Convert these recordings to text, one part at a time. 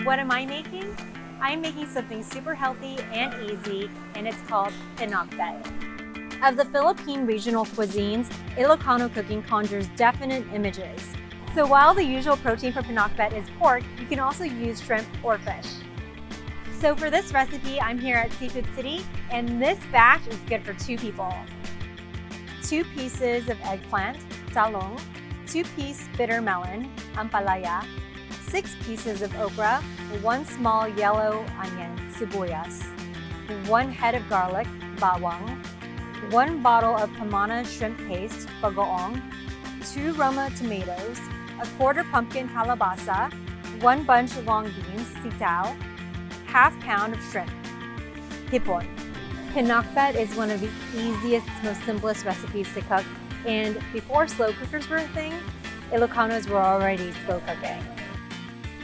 What am I making? I'm making something super healthy and easy, and it's called Pinakbet. Of the Philippine regional cuisines, Ilocano cooking conjures definite images. So while the usual protein for pinakbet is pork, you can also use shrimp or fish. So for this recipe, I'm here at Seafood City, and this batch is good for 2 people. 2 pieces of eggplant, talong, 2-piece bitter melon, ampalaya, 6 pieces of okra, 1 small yellow onion, sibuyas, 1 head of garlic, bawang, 1 bottle of Pamana Shrimp paste, bagoong, 2 Roma Tomatoes, a 1/4 pumpkin kalabasa, 1 bunch of long beans, sitaw, ½ pound of shrimp, hipon. Pinakbet is one of the easiest, most simplest recipes to cook, and before slow cookers were a thing, Ilocanos were already slow cooking.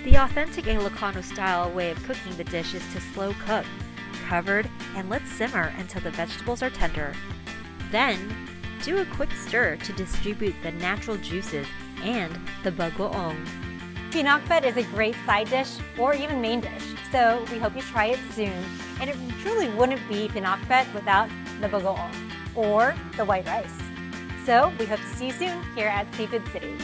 The authentic Ilocano style way of cooking the dish is to slow cook, covered, and let simmer until the vegetables are tender. Then, do a quick stir to distribute the natural juices and the bagoong. Pinakbet is a great side dish or even main dish, so we hope you try it soon. And it truly wouldn't be pinakbet without the bagoong or the white rice. So we hope to see you soon here at Seafood City.